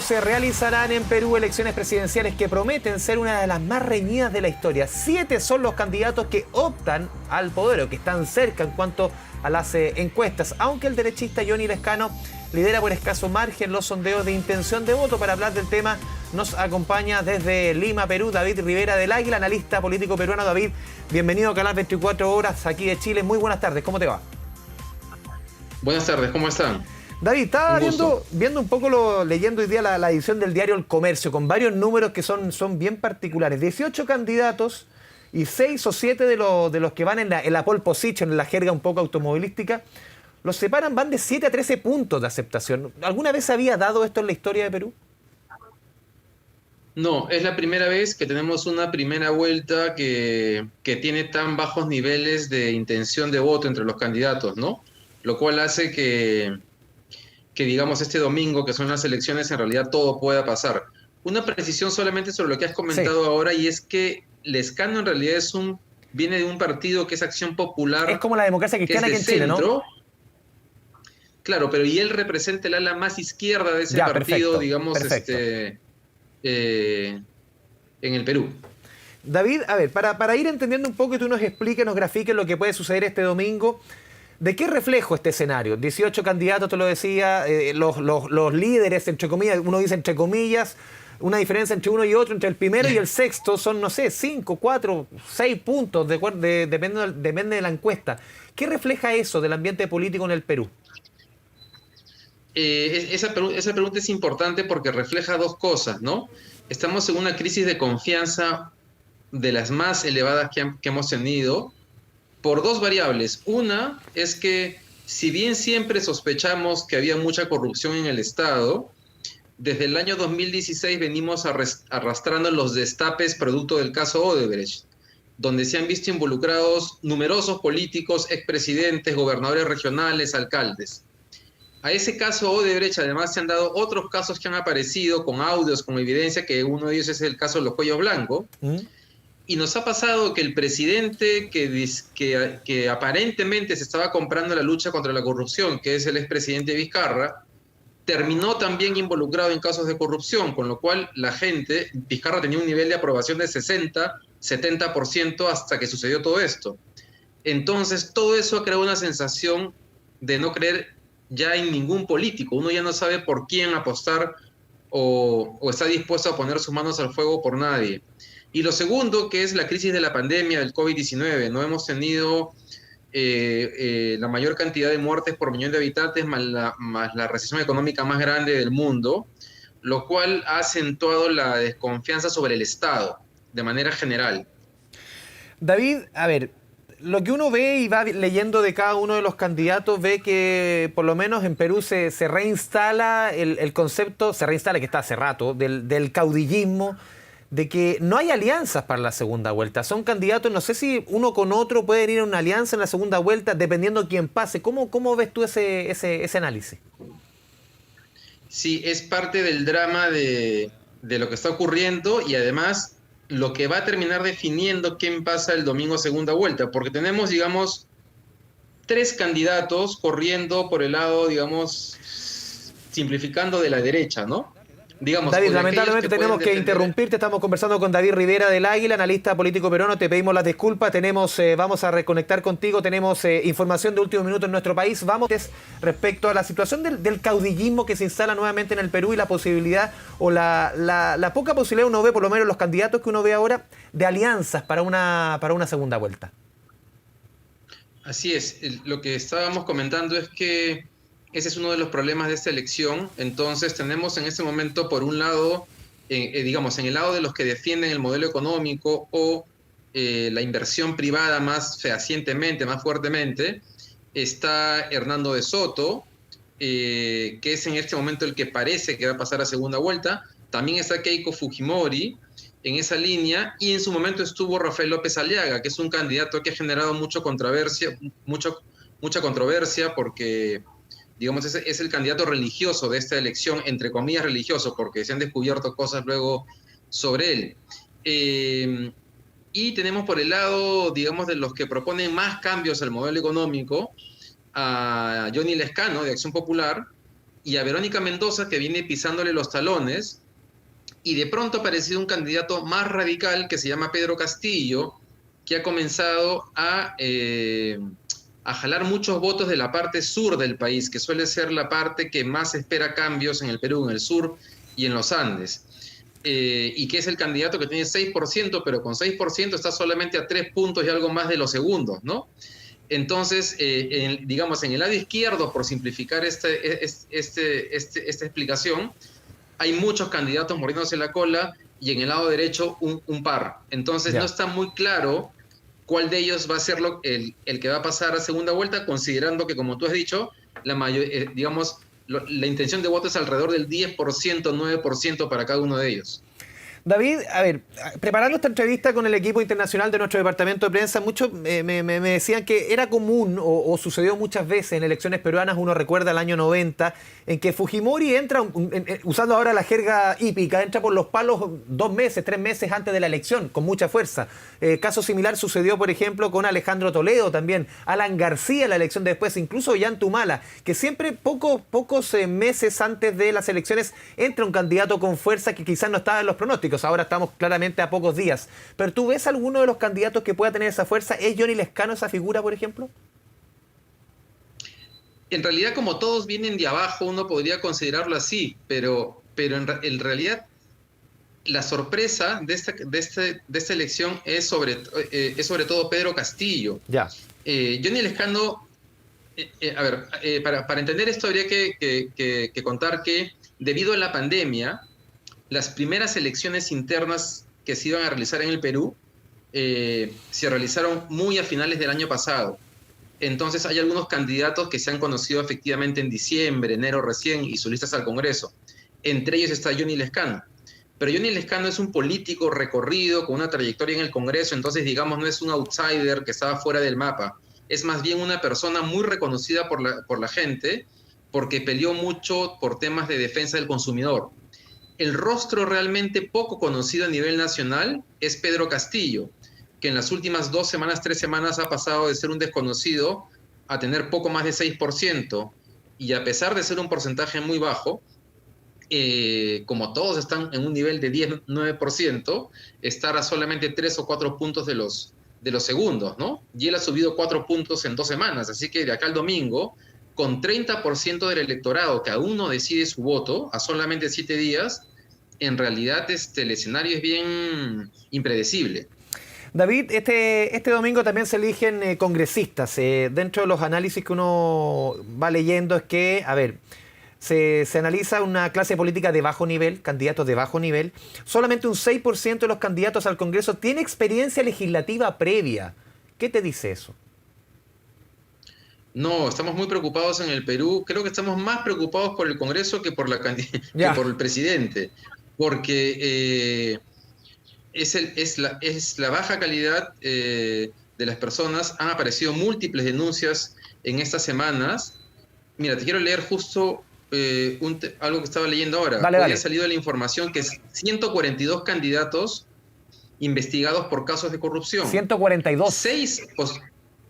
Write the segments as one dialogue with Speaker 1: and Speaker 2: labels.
Speaker 1: Se realizarán en Perú elecciones presidenciales que prometen ser una de las más reñidas de la historia. 7 son los candidatos que optan al poder o que están cerca en cuanto a las encuestas, aunque el derechista Johnny Lescano lidera por escaso margen los sondeos de intención de voto. Para hablar del tema nos acompaña desde Lima, Perú, David Rivera del Águila, analista político peruano. David, bienvenido a Canal 24 Horas aquí de Chile. Muy buenas tardes, ¿cómo te va?
Speaker 2: Buenas tardes, ¿cómo están?
Speaker 1: David, estaba viendo un poco, leyendo hoy día la edición del diario El Comercio, con varios números que son bien particulares. 18 candidatos y 6 o 7 de los que van en la pole position, en la jerga un poco automovilística, los separan, van de 7 a 13 puntos de aceptación. ¿Alguna vez se había dado esto en la historia de Perú?
Speaker 2: No, es la primera vez que tenemos una primera vuelta que tiene tan bajos niveles de intención de voto entre los candidatos, ¿no? Lo cual hace que digamos este domingo, que son las elecciones, en realidad todo pueda pasar. Una precisión solamente sobre lo que has comentado ahora, y es que Lescano en realidad viene de un partido que es Acción Popular.
Speaker 1: Es como la democracia cristiana aquí en Chile, ¿no?
Speaker 2: Claro, pero y él representa el ala más izquierda de ese partido, digamos, en el Perú.
Speaker 1: David, a ver, para ir entendiendo un poco y tú nos expliques, nos grafiques lo que puede suceder este domingo, ¿de qué reflejo este escenario? 18 candidatos, te lo decía, los líderes, entre comillas, uno dice entre comillas, una diferencia entre uno y otro, entre el primero y el sexto son, no sé, 5, 4, 6 puntos, depende de la encuesta. ¿Qué refleja eso del ambiente político en el Perú?
Speaker 2: Esa pregunta es importante porque refleja dos cosas, ¿no? Estamos en una crisis de confianza de las más elevadas que hemos tenido, por dos variables. Una es que, si bien siempre sospechamos que había mucha corrupción en el Estado, desde el año 2016 venimos arrastrando los destapes producto del caso Odebrecht, donde se han visto involucrados numerosos políticos, expresidentes, gobernadores regionales, alcaldes. A ese caso Odebrecht además se han dado otros casos que han aparecido con audios, con evidencia, que uno de ellos es el caso de los cuellos blancos. Y nos ha pasado que el presidente que aparentemente se estaba comprando la lucha contra la corrupción, que es el expresidente Vizcarra, terminó también involucrado en casos de corrupción, con lo cual Vizcarra tenía un nivel de aprobación de 60, 70% hasta que sucedió todo esto. Entonces, todo eso ha creado una sensación de no creer ya en ningún político. Uno ya no sabe por quién apostar o está dispuesto a poner sus manos al fuego por nadie. Y lo segundo, que es la crisis de la pandemia del COVID-19. No hemos tenido la mayor cantidad de muertes por millón de habitantes, más la recesión económica más grande del mundo, lo cual ha acentuado la desconfianza sobre el Estado de manera general.
Speaker 1: David, a ver, lo que uno ve y va leyendo de cada uno de los candidatos, ve que por lo menos en Perú se reinstala el concepto, se reinstala, que está hace rato, del caudillismo, de que no hay alianzas para la segunda vuelta. Son candidatos, no sé si uno con otro pueden ir a una alianza en la segunda vuelta, dependiendo de quién pase. ¿Cómo ves tú ese análisis?
Speaker 2: Sí, es parte del drama de lo que está ocurriendo, y además lo que va a terminar definiendo quién pasa el domingo segunda vuelta, porque tenemos, digamos, 3 candidatos corriendo por el lado, digamos, simplificando, de la derecha, ¿no? Digamos,
Speaker 1: David, lamentablemente tenemos que interrumpirte. Estamos conversando con David Rivera del Águila, analista político peruano. Te pedimos las disculpas. Vamos a reconectar contigo. Tenemos información de último minuto en nuestro país. Vamos respecto a la situación del caudillismo que se instala nuevamente en el Perú y la posibilidad o la poca posibilidad uno ve, por lo menos los candidatos que uno ve ahora, de alianzas para una segunda vuelta.
Speaker 2: Así es. Lo que estábamos comentando es que ese es uno de los problemas de esta elección. Entonces tenemos en este momento, por un lado, digamos, en el lado de los que defienden el modelo económico o la inversión privada más fehacientemente, más fuertemente, está Hernando de Soto, que es en este momento el que parece que va a pasar a segunda vuelta. También está Keiko Fujimori en esa línea, y en su momento estuvo Rafael López Aliaga, que es un candidato que ha generado mucha controversia porque, digamos, es el candidato religioso de esta elección, entre comillas religioso, porque se han descubierto cosas luego sobre él. Y tenemos por el lado, digamos, de los que proponen más cambios al modelo económico, a Johnny Lescano, de Acción Popular, y a Verónica Mendoza, que viene pisándole los talones, y de pronto ha aparecido un candidato más radical que se llama Pedro Castillo, que ha comenzado a jalar muchos votos de la parte sur del país, que suele ser la parte que más espera cambios en el Perú, en el sur y en los Andes. Y que es el candidato que tiene 6%, pero con 6% está solamente a 3 puntos y algo más de los segundos, ¿no? Entonces, digamos, en el lado izquierdo, por simplificar esta explicación, hay muchos candidatos mordiéndose la cola y en el lado derecho un par. Entonces, no está muy claro cuál de ellos va a ser el que va a pasar a segunda vuelta, considerando que, como tú has dicho, digamos, la intención de voto es alrededor del 10%, 9% para cada uno de ellos.
Speaker 1: David, a ver, preparando esta entrevista con el equipo internacional de nuestro departamento de prensa, muchos me decían que era común o sucedió muchas veces en elecciones peruanas, uno recuerda el año 90, en que Fujimori entra, usando ahora la jerga hípica, entra por los palos 2 meses, 3 meses antes de la elección, con mucha fuerza. Caso similar sucedió, por ejemplo, con Alejandro Toledo también, Alan García la elección después, incluso Ollantumala, que siempre pocos meses antes de las elecciones entra un candidato con fuerza que quizás no estaba en los pronósticos. Ahora estamos claramente a pocos días. Pero ¿tú ves alguno de los candidatos que pueda tener esa fuerza? ¿Es Johnny Lescano esa figura, por ejemplo?
Speaker 2: En realidad, como todos vienen de abajo, uno podría considerarlo así, pero en realidad la sorpresa de esta elección es sobre todo Pedro Castillo.
Speaker 1: Ya.
Speaker 2: Johnny Lescano, a ver, para entender esto habría que contar que debido a la pandemia, las primeras elecciones internas que se iban a realizar en el Perú se realizaron muy a finales del año pasado. Entonces hay algunos candidatos que se han conocido efectivamente en diciembre, enero recién, y sus listas al Congreso. Entre ellos está Johnny Lescano. Pero Johnny Lescano es un político recorrido, con una trayectoria en el Congreso, entonces digamos no es un outsider que estaba fuera del mapa. Es más bien una persona muy reconocida por la gente, porque peleó mucho por temas de defensa del consumidor. El rostro realmente poco conocido a nivel nacional es Pedro Castillo, que en las últimas 2 semanas, 3 semanas ha pasado de ser un desconocido a tener poco más de 6%, y a pesar de ser un porcentaje muy bajo, como todos están en un nivel de 10-9%, estar a solamente 3 o 4 puntos de los segundos, ¿no? Y él ha subido 4 puntos en 2 semanas, así que de acá al domingo, con 30% del electorado que aún no decide su voto, a solamente 7 días, en realidad el escenario es bien impredecible.
Speaker 1: David, este domingo también se eligen congresistas. Dentro de los análisis que uno va leyendo es que, a ver, se analiza una clase política de bajo nivel, candidatos de bajo nivel. Solamente un 6% de los candidatos al Congreso tiene experiencia legislativa previa. ¿Qué te dice eso?
Speaker 2: No, estamos muy preocupados en el Perú. Creo que estamos más preocupados por el Congreso que por el presidente, porque es la baja calidad de las personas. Han aparecido múltiples denuncias en estas semanas. Mira, te quiero leer justo algo que estaba leyendo ahora. Hoy ha salido la información que 142 candidatos investigados por casos de corrupción.
Speaker 1: 142.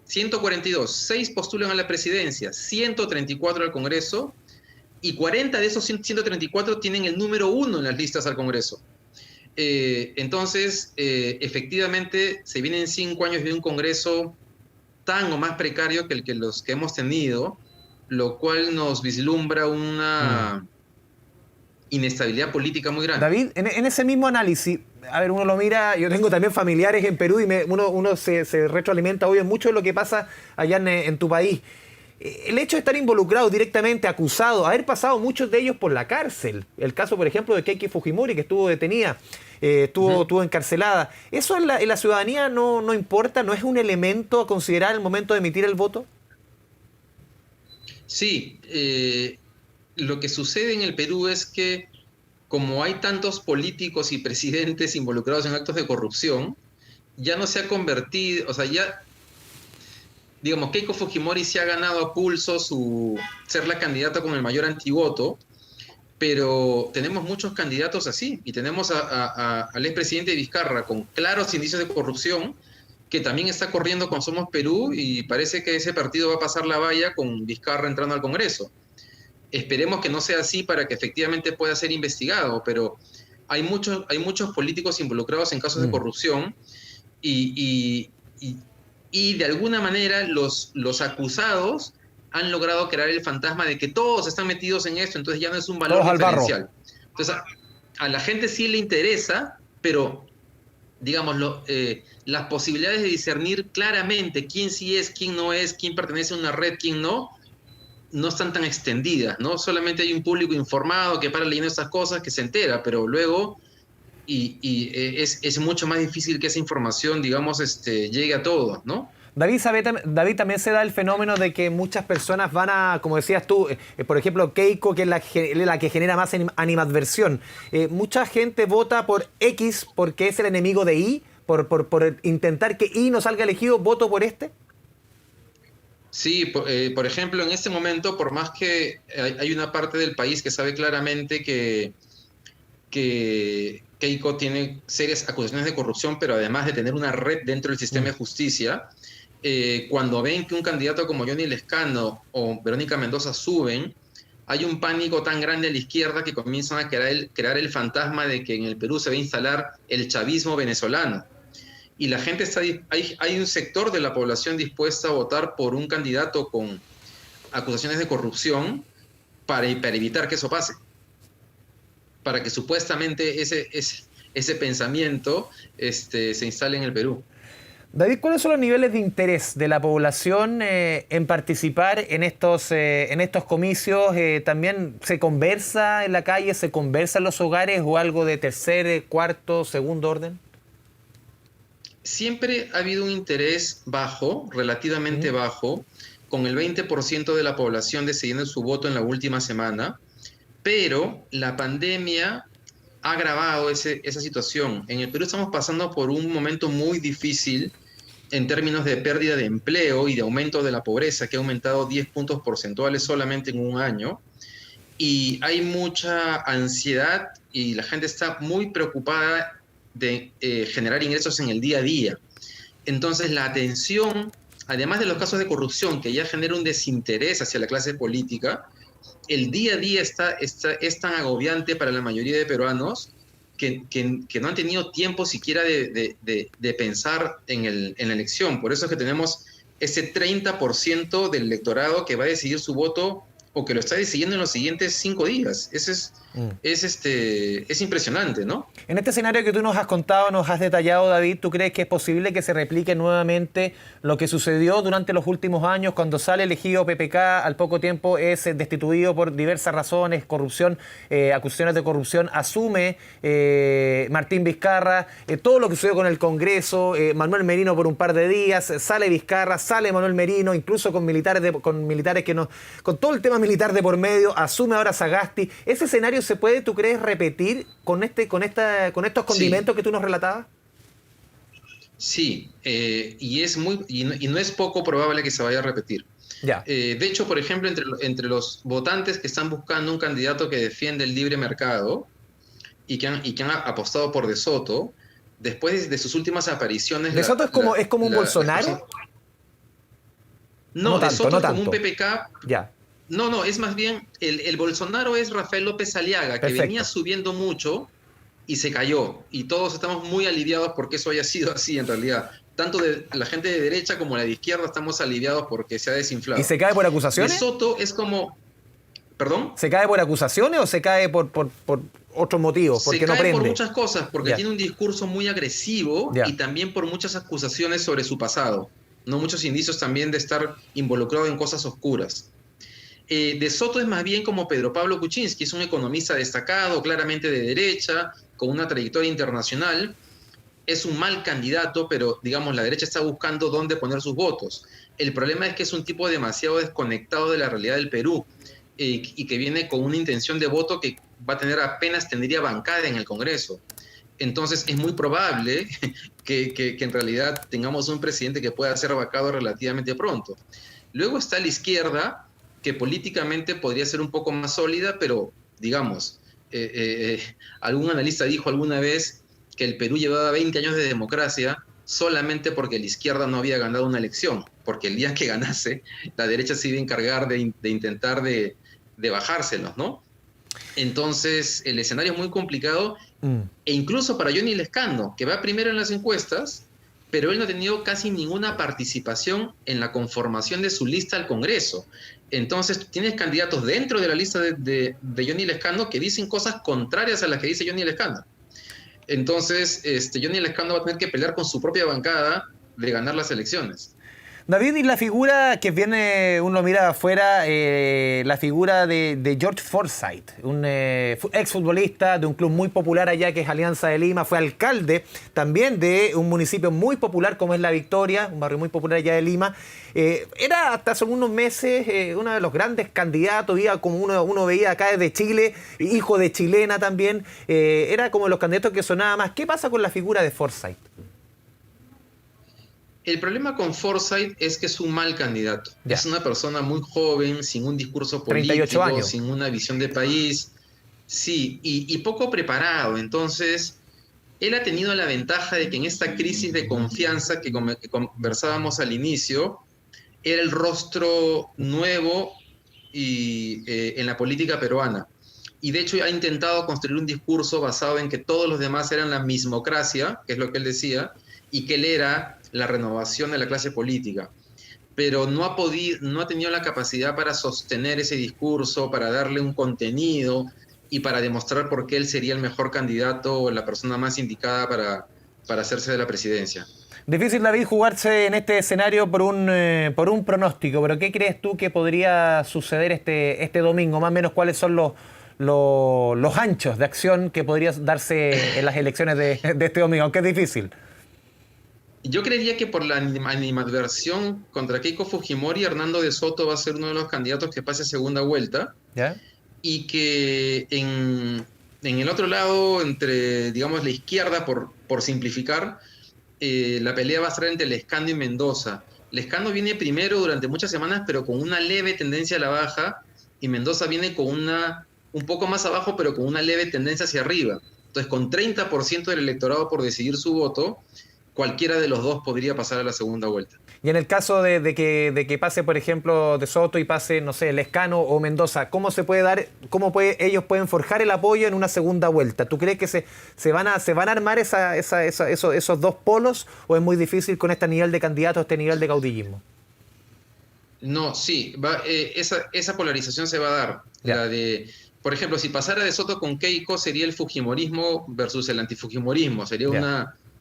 Speaker 2: 142, 6 postulan a la presidencia, 134 al Congreso, y 40 de esos 134 tienen el número 1 en las listas al Congreso. Entonces, efectivamente, se vienen 5 años de un Congreso tan o más precario que los que hemos tenido, lo cual nos vislumbra una inestabilidad política muy grande.
Speaker 1: David, en ese mismo análisis, a ver, uno lo mira, yo tengo también familiares en Perú y uno se retroalimenta hoy en mucho de lo que pasa allá en tu país. El hecho de estar involucrado directamente, acusado, haber pasado muchos de ellos por la cárcel. El caso, por ejemplo, de Keiki Fujimori, que estuvo detenida, estuvo encarcelada. ¿Eso en la ciudadanía no importa? ¿No es un elemento a considerar al momento de emitir el voto?
Speaker 2: Sí, lo que sucede en el Perú es que como hay tantos políticos y presidentes involucrados en actos de corrupción, ya no se ha convertido, o sea, ya, digamos, Keiko Fujimori se ha ganado a pulso ser la candidata con el mayor antivoto, pero tenemos muchos candidatos así, y tenemos al expresidente Vizcarra con claros indicios de corrupción, que también está corriendo con Somos Perú, y parece que ese partido va a pasar la valla con Vizcarra entrando al Congreso. Esperemos que no sea así para que efectivamente pueda ser investigado, pero hay muchos políticos involucrados en casos de corrupción y, y, y de alguna manera los acusados han logrado crear el fantasma de que todos están metidos en esto, entonces ya no es un valor
Speaker 1: Todos al barro.
Speaker 2: diferencial. Entonces a la gente sí le interesa, pero digamos, las posibilidades de discernir claramente quién sí es, quién no es, quién pertenece a una red, quién no, no están tan extendidas, ¿no? Solamente hay un público informado que para leyendo estas cosas que se entera, pero luego es mucho más difícil que esa información, digamos, llegue a todos, ¿no?
Speaker 1: David, también se da el fenómeno de que muchas personas van a, como decías tú, por ejemplo, Keiko, que es la que genera más animadversión. Mucha gente vota por X porque es el enemigo de Y, por intentar que Y no salga elegido, voto por este.
Speaker 2: Sí, por ejemplo, en este momento, por más que hay una parte del país que sabe claramente que Keiko tiene serias acusaciones de corrupción, pero además de tener una red dentro del sistema de justicia, cuando ven que un candidato como Johnny Lescano o Verónica Mendoza suben, hay un pánico tan grande a la izquierda que comienzan a crear el fantasma de que en el Perú se va a instalar el chavismo venezolano. Y la gente hay un sector de la población dispuesta a votar por un candidato con acusaciones de corrupción para evitar que eso pase. Para que supuestamente ese pensamiento se instale en el Perú.
Speaker 1: David, ¿cuáles son los niveles de interés de la población en participar en estos comicios? ¿También se conversa en la calle, se conversa en los hogares o algo de tercer, cuarto, segundo orden?
Speaker 2: Siempre ha habido un interés bajo, relativamente bajo, con el 20% de la población decidiendo su voto en la última semana, pero la pandemia ha agravado esa situación. En el Perú estamos pasando por un momento muy difícil en términos de pérdida de empleo y de aumento de la pobreza, que ha aumentado 10 puntos porcentuales solamente en un año. Y hay mucha ansiedad y la gente está muy preocupada de generar ingresos en el día a día. Entonces la atención, además de los casos de corrupción, que ya genera un desinterés hacia la clase política, el día a día es tan agobiante para la mayoría de peruanos que no han tenido tiempo siquiera de pensar en la elección. Por eso es que tenemos ese 30% del electorado que va a decidir su voto o que lo está decidiendo en los siguientes 5 días. Es impresionante, ¿no?
Speaker 1: En este escenario que tú nos has contado, nos has detallado, David, ¿tú crees que es posible que se replique nuevamente lo que sucedió durante los últimos años cuando sale elegido PPK, al poco tiempo es destituido por diversas razones, corrupción, acusaciones de corrupción, asume Martín Vizcarra, todo lo que sucedió con el Congreso, Manuel Merino por un par de días, sale Vizcarra, sale Manuel Merino, incluso con militares que no, con todo el tema militar de por medio, asume ahora Sagasti. ¿Ese escenario se puede, tú crees, repetir con estos condimentos que tú nos relatabas?
Speaker 2: Sí, y no es poco probable que se vaya a repetir.
Speaker 1: Ya.
Speaker 2: De hecho, por ejemplo, entre los votantes que están buscando un candidato que defiende el libre mercado y que han apostado por De Soto, después de sus últimas apariciones...
Speaker 1: ¿De Soto es como un Bolsonaro?
Speaker 2: No,
Speaker 1: No
Speaker 2: De
Speaker 1: tanto,
Speaker 2: Soto
Speaker 1: no
Speaker 2: es como un
Speaker 1: tanto.
Speaker 2: PPK...
Speaker 1: Ya.
Speaker 2: No, es más bien, el Bolsonaro es Rafael López Aliaga, que
Speaker 1: Perfecto.
Speaker 2: venía subiendo mucho y se cayó. Y todos estamos muy aliviados porque eso haya sido así en realidad. Tanto de la gente de derecha como la de izquierda estamos aliviados porque se ha desinflado.
Speaker 1: ¿Y se cae por acusaciones?
Speaker 2: De Soto es como... ¿Perdón?
Speaker 1: ¿Se cae por acusaciones o se cae por otros motivos? Porque no prende.
Speaker 2: Se cae por muchas cosas, porque
Speaker 1: Ya.
Speaker 2: tiene un discurso muy agresivo
Speaker 1: Ya.
Speaker 2: y también por muchas acusaciones sobre su pasado. No muchos indicios también de estar involucrado en cosas oscuras. De Soto es más bien como Pedro Pablo Kuczynski, es un economista destacado, claramente de derecha, con una trayectoria internacional. Es un mal candidato, pero digamos la derecha está buscando dónde poner sus votos. El problema es que es un tipo demasiado desconectado de la realidad del Perú y que viene con una intención de voto que va a tener apenas tendría bancada en el Congreso. Entonces es muy probable que en realidad tengamos un presidente que pueda ser vacado relativamente pronto. Luego está la izquierda, que políticamente podría ser un poco más sólida, pero digamos, algún analista dijo alguna vez que el Perú llevaba 20 años de democracia solamente porque la izquierda no había ganado una elección, porque el día que ganase, la derecha se iba a encargar de intentar de de bajárselos, ¿no? Entonces, el escenario es muy complicado, e incluso para Johnny Lescano, que va primero en las encuestas, pero él no ha tenido casi ninguna participación en la conformación de su lista al Congreso. Entonces, tienes candidatos dentro de la lista de Johnny Lescano que dicen cosas contrarias a las que dice Johnny Lescano. Entonces, Johnny Lescano va a tener que pelear con su propia bancada de ganar las elecciones.
Speaker 1: David, y la figura que viene, uno mira afuera, la figura de George Forsyth, un exfutbolista de un club muy popular allá que es Alianza de Lima, fue alcalde también de un municipio muy popular como es La Victoria, un barrio muy popular allá de Lima. Era hasta hace unos meses uno de los grandes candidatos, como uno veía acá desde Chile, hijo de chilena también, era como de los candidatos que sonaba más. ¿Qué pasa con la figura de Forsyth?
Speaker 2: El problema con Forsyth es que es un mal candidato.
Speaker 1: Ya.
Speaker 2: Es una persona muy joven, sin un discurso
Speaker 1: 38
Speaker 2: político,
Speaker 1: años.
Speaker 2: sin una visión de país, sí, y poco preparado. Entonces, él ha tenido la ventaja de que en esta crisis de confianza que conversábamos al inicio, era el rostro nuevo en la política peruana. Y de hecho ha intentado construir un discurso basado en que todos los demás eran la mismocracia, que es lo que él decía, y que él era la renovación de la clase política. Pero no ha tenido la capacidad para sostener ese discurso, para darle un contenido y para demostrar por qué él sería el mejor candidato o la persona más indicada para hacerse de la presidencia.
Speaker 1: Difícil, David, jugarse en este escenario por un pronóstico, pero ¿qué crees tú que podría suceder este domingo? Más o menos, ¿cuáles son los anchos de acción que podría darse en las elecciones de este domingo? Aunque es difícil.
Speaker 2: Yo creería que por la animadversión contra Keiko Fujimori, Hernando de Soto va a ser uno de los candidatos que pase a segunda vuelta.
Speaker 1: ¿Ya?
Speaker 2: Y que en el otro lado, entre, digamos, la izquierda, por simplificar, la pelea va a estar entre Lescano y Mendoza. Lescano viene primero durante muchas semanas, pero con una leve tendencia a la baja, y Mendoza viene con un poco más abajo, pero con una leve tendencia hacia arriba. Entonces, con 30% del electorado por decidir su voto, cualquiera de los dos podría pasar a la segunda vuelta.
Speaker 1: Y en el caso de que pase, por ejemplo, de Soto y pase, no sé, Lescano o Mendoza, ¿cómo se puede dar, ellos pueden forjar el apoyo en una segunda vuelta? ¿Tú crees que se van a armar esos dos polos, o es muy difícil con este nivel de candidatos, este nivel de caudillismo?
Speaker 2: No, sí, esa polarización se va a dar.
Speaker 1: Ya.
Speaker 2: La de, por ejemplo, si pasara de Soto con Keiko, sería el fujimorismo versus el antifujimorismo, sería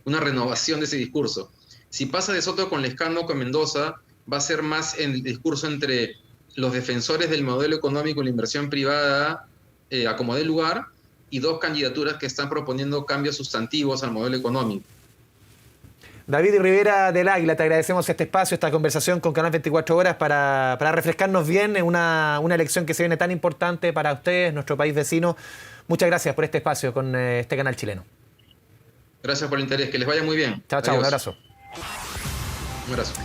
Speaker 2: una renovación de ese discurso. Si pasa de Soto con Lescano, con Mendoza, va a ser más el discurso entre los defensores del modelo económico y la inversión privada a como dé lugar, y dos candidaturas que están proponiendo cambios sustantivos al modelo económico.
Speaker 1: David Rivera del Águila, te agradecemos este espacio, esta conversación con Canal 24 Horas para refrescarnos bien en una elección que se viene tan importante para ustedes, nuestro país vecino. Muchas gracias por este espacio con este canal chileno.
Speaker 2: Gracias por el interés, que les vaya muy bien.
Speaker 1: Chao, chao, un abrazo.
Speaker 2: Un abrazo.